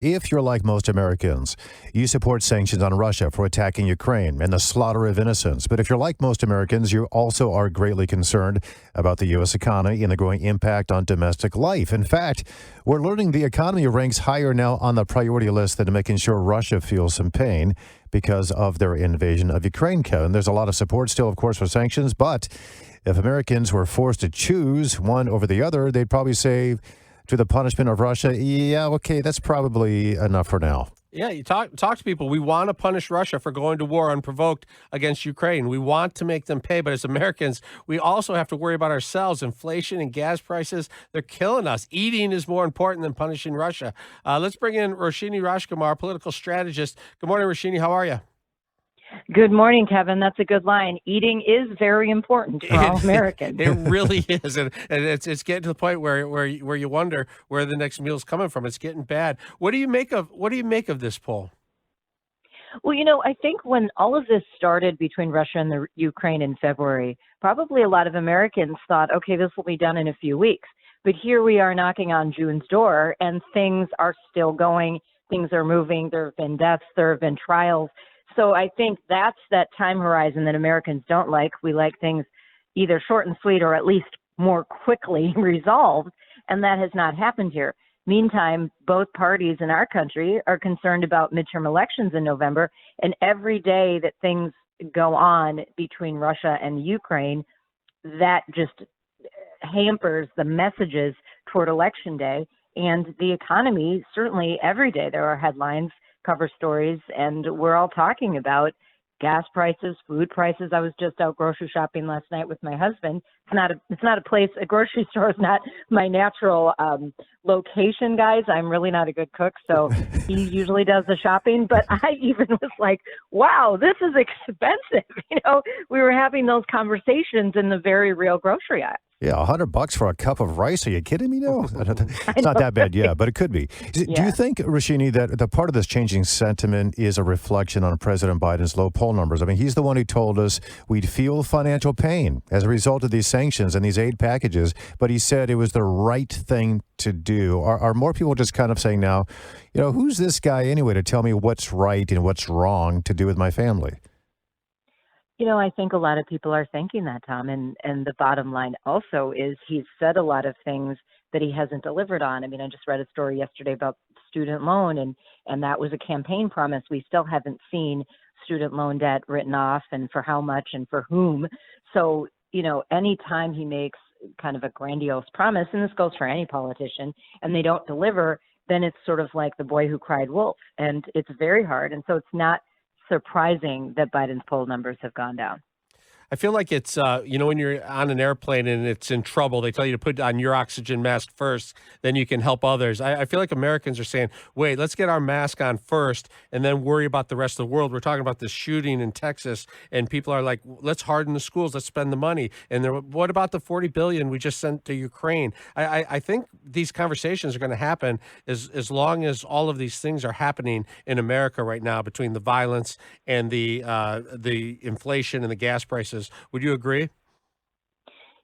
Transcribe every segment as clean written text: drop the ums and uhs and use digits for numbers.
If you're like most Americans, you support sanctions on Russia for attacking Ukraine and the slaughter of innocents. But if you're like most Americans, you also are greatly concerned about the U.S. economy and the growing impact on domestic life. In fact, we're learning the economy ranks higher now on the priority list than making sure Russia feels some pain because of their invasion of Ukraine, Kevin. There's a lot of support still, of course, for sanctions, but if Americans were forced to choose one over the other, they'd probably say to the punishment of Russia, yeah, okay, that's probably enough for now. Yeah, you talk to people. We want to punish Russia for going to war unprovoked against Ukraine. We want to make them pay. But as Americans, we also have to worry about ourselves. Inflation and gas prices, they're killing us. Eating is more important than punishing Russia. Let's bring in Roshini Rajkumar, political strategist. Good morning, Roshini. How are you? Good morning, Kevin. That's a good line. Eating is very important for all Americans. It really is, and it's getting to the point where you wonder where the next meal's coming from. It's getting bad. What do you make of this poll? Well, I think when all of this started between Russia and the Ukraine in February, probably a lot of Americans thought, okay, this will be done in a few weeks. But here we are knocking on June's door, and things are still going. Things are moving. There have been deaths. There have been trials. So I think that's that time horizon that Americans don't like. We like things either short and sweet or at least more quickly resolved, and that has not happened here. Meantime, both parties in our country are concerned about midterm elections in November, and every day that things go on between Russia and Ukraine, that just hampers the messages toward Election Day. And the economy, certainly every day there are headlines, cover stories, and we're all talking about gas prices, food prices. I was just out grocery shopping last night with my husband. It's not a place, a grocery store is not my natural location, guys. I'm really not a good cook, so he usually does the shopping. But I even was like, wow, this is expensive. We were having those conversations in the very real grocery aisle. Yeah, $100 for a cup of rice. Are you kidding me? No, it's not that bad. Yeah, but it could be. Do you think, Roshini, that the part of this changing sentiment is a reflection on President Biden's low poll numbers? I mean, he's the one who told us we'd feel financial pain as a result of these sanctions and these aid packages, but he said it was the right thing to do. Are more people just kind of saying now, who's this guy anyway to tell me what's right and what's wrong to do with my family? I think a lot of people are thinking that, Tom, and the bottom line also is he's said a lot of things that he hasn't delivered on. I mean, I just read a story yesterday about student loan, and that was a campaign promise. We still haven't seen student loan debt written off, and for how much and for whom. So, anytime he makes kind of a grandiose promise, and this goes for any politician, and they don't deliver, then it's sort of like the boy who cried wolf, and it's very hard. And so it's not surprising that Biden's poll numbers have gone down. I feel like it's, when you're on an airplane and it's in trouble, they tell you to put on your oxygen mask first, then you can help others. I feel like Americans are saying, wait, let's get our mask on first and then worry about the rest of the world. We're talking about the shooting in Texas, and people are like, let's harden the schools, let's spend the money. And what about the $40 billion we just sent to Ukraine? I think these conversations are going to happen as long as all of these things are happening in America right now, between the violence and the inflation and the gas prices. Would you agree?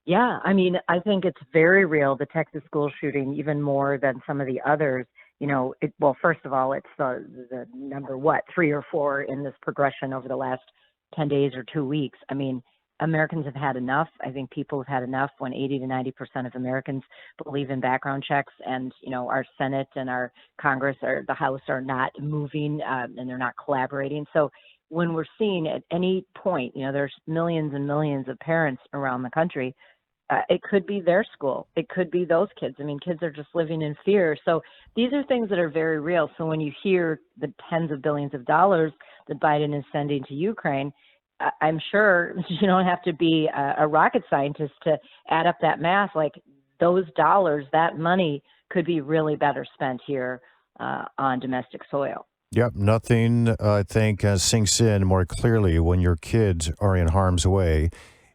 Yeah, I mean, I think it's very real, the Texas school shooting, even more than some of the others. Well, first of all, it's the number, 3 or 4 in this progression over the last 10 days or 2 weeks. I mean, Americans have had enough. I think people have had enough when 80 to 90% of Americans believe in background checks, and, our Senate and our Congress or the House are not moving and they're not collaborating. So when we're seeing at any point, there's millions and millions of parents around the country, it could be their school. It could be those kids. I mean, kids are just living in fear. So these are things that are very real. So when you hear the tens of billions of dollars that Biden is sending to Ukraine, I'm sure you don't have to be a rocket scientist to add up that math. Like, those dollars, that money could be really better spent here on domestic soil. Yep, nothing, I think, sinks in more clearly when your kids are in harm's way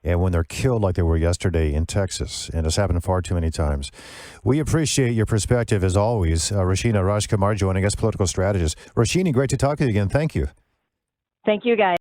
and when they're killed like they were yesterday in Texas. And it's happened far too many times. We appreciate your perspective, as always. Roshini Rajkumar joining us, political strategist. Roshini, great to talk to you again. Thank you. Thank you, guys.